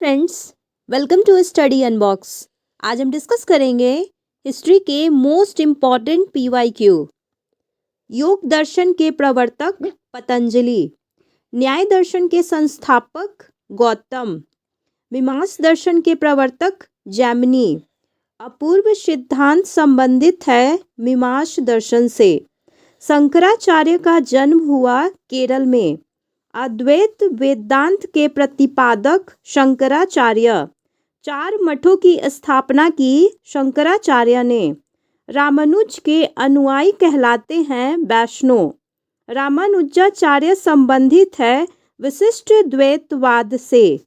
Friends, welcome to Study Unbox. आज हम discuss करेंगे हिस्ट्री के मोस्ट इम्पॉर्टेंट पीवाईक्यू। योग दर्शन के प्रवर्तक पतंजलि, न्याय दर्शन के संस्थापक गौतम, मीमांस दर्शन के प्रवर्तक जैमिनी। अपूर्व सिद्धांत संबंधित है मीमांस दर्शन से। शंकराचार्य का जन्म हुआ केरल में। अद्वैत वेदांत के प्रतिपादक शंकराचार्य। 4 मठों की स्थापना की शंकराचार्य ने। रामानुज के अनुयायी कहलाते हैं वैष्णव। रामानुजाचार्य संबंधित है विशिष्ट द्वैतवाद से।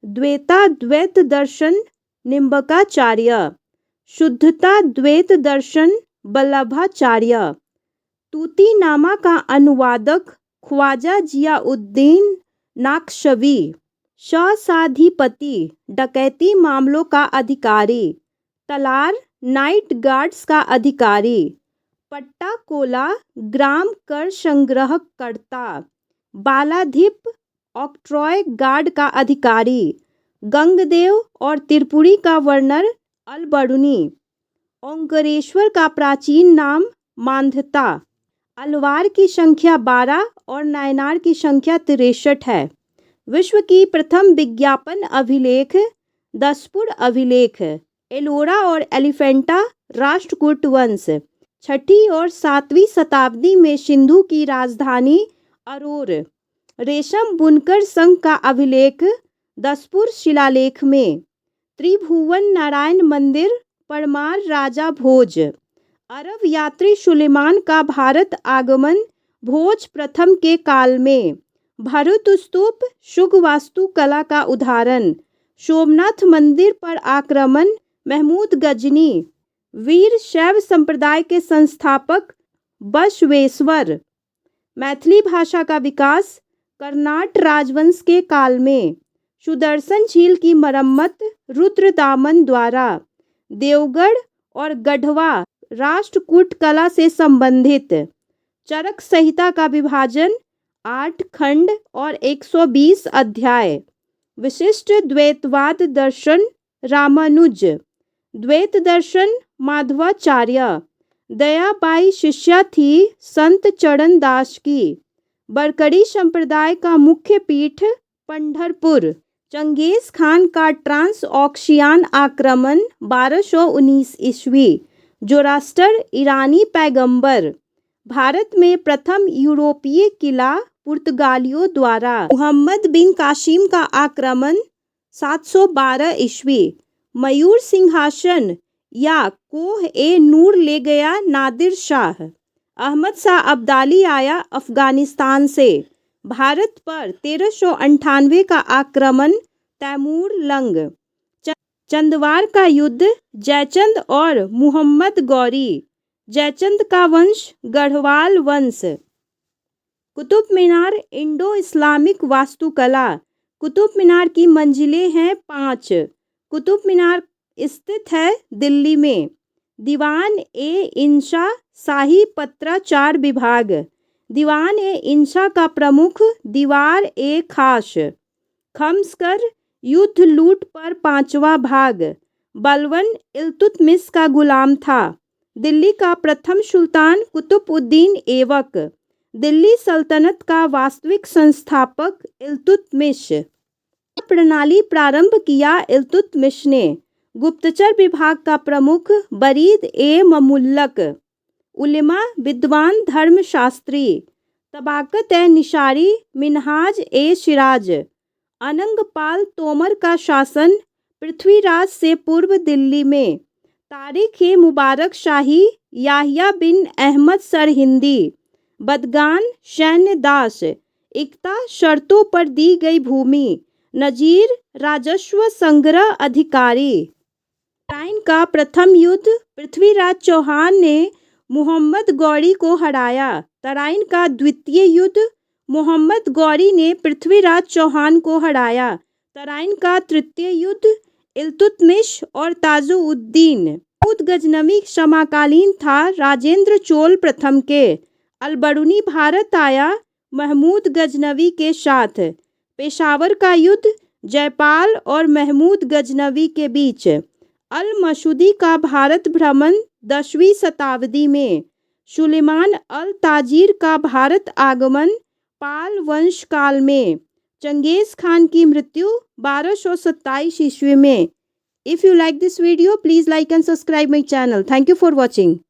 द्वैताद्वैत दर्शन निम्बकाचार्य। शुद्धता द्वैत दर्शन वल्लभाचार्य। तूतीनामा का अनुवादक ख्वाजा जियाउद्दीन नाक्शवी। शसाधिपति, डकैती मामलों का अधिकारी। तलार, नाइट गार्ड्स का अधिकारी। पट्टाकोला, ग्राम कर संग्रहकर्ता। बालाधिप, ऑक्ट्रॉय गार्ड का अधिकारी। गंगदेव और त्रिपुरी का वर्णन अलबरूनी। ओंकारेश्वर का प्राचीन नाम मांधता। अलवार की संख्या 12 और नायनार की संख्या 63 है। विश्व की प्रथम विज्ञापन अभिलेख दसपुर अभिलेख। एलोरा और एलिफेंटा राष्ट्रकूट वंश। 6वीं और 7वीं शताब्दी में सिंधु की राजधानी अरोर। रेशम बुनकर संघ का अभिलेख दसपुर शिलालेख में। त्रिभुवन नारायण मंदिर परमार राजा भोज। अरब यात्री सुलेमान का भारत आगमन भोज प्रथम के काल में। भरत स्तूप शुग वास्तुकला का उदाहरण। सोमनाथ मंदिर पर आक्रमण महमूद गजनी। वीर शैव संप्रदाय के संस्थापक बसवेश्वर। मैथिली भाषा का विकास कर्नाट राजवंश के काल में। सुदर्शन झील की मरम्मत रुद्रदामन द्वारा। देवगढ़ और गढ़वा राष्ट्रकूट कला से संबंधित। चरक संहिता का विभाजन 8 खंड और 120 अध्याय। विशिष्ट द्वैतवाद दर्शन रामानुज। द्वैत दर्शन माधवाचार्य। दयाबाई शिष्या थी संत चरण दास की। बरकड़ी संप्रदाय का मुख्य पीठ पंढरपुर। चंगेज खान का ट्रांस ऑक्शियान आक्रमण 1219 ईस्वी। जोरास्टर ईरानी पैगंबर। भारत में प्रथम यूरोपीय किला पुर्तगालियों द्वारा। मुहम्मद बिन कासिम का आक्रमण 712 ईस्वी। मयूर सिंहासन या कोह ए नूर ले गया नादिर शाह। अहमद शाह अब्दाली आया अफगानिस्तान से। भारत पर 1398 का आक्रमण तैमूर लंग। चंदवार का युद्ध जयचंद और मुहम्मद गौरी। जयचंद का वंश गढ़वाल वंश। कुतुब मीनार इंडो इस्लामिक वास्तुकला। कुतुब मीनार की मंजिलें हैं 5। कुतुब मीनार स्थित है दिल्ली में। दीवान ए इंशा शाही पत्राचार विभाग। दीवान ए इंशा का प्रमुख दीवार ए खास। खम्सकर युद्ध लूट पर 5वां भाग। बलवन इल्तुतमिश का गुलाम था। दिल्ली का प्रथम सुल्तान कुतुबुद्दीन ऐबक। दिल्ली सल्तनत का वास्तविक संस्थापक इल्तुतमिश। प्रणाली प्रारंभ किया इल्तुतमिश ने। गुप्तचर विभाग का प्रमुख बरीद ए ममुल्लक। उलेमा विद्वान धर्मशास्त्री। तबाकत ए निशारी मिनहाज ए सिराज। अनंगपाल तोमर का शासन पृथ्वीराज से पूर्व दिल्ली में। तारीख ए मुबारक शाही याहिया बिन अहमद सरहिंदी। बदगान सैन्य दास। इक्ता शर्तों पर दी गई भूमि। नजीर राजस्व संग्रह अधिकारी। तराइन का प्रथम युद्ध पृथ्वीराज चौहान ने मुहम्मद गौरी को हराया। तराइन का द्वितीय युद्ध मुहम्मद गौरी ने पृथ्वीराज चौहान को हराया। तराइन का तृतीय युद्ध इल्तुतमिश और ताजुउद्दीन। महमूद गजनवी समकालीन था राजेंद्र चोल प्रथम के। अलबरूनी भारत आया महमूद गजनवी के साथ। पेशावर का युद्ध जयपाल और महमूद गजनवी के बीच। अल मसूदी का भारत भ्रमण 10वीं शताब्दी में। सुलेमान अल ताजिर का भारत आगमन पाल वंश काल में। चंगेज़ खान की मृत्यु 1227 ईस्वी में। If you like this video, please like and subscribe my channel. Thank you for watching.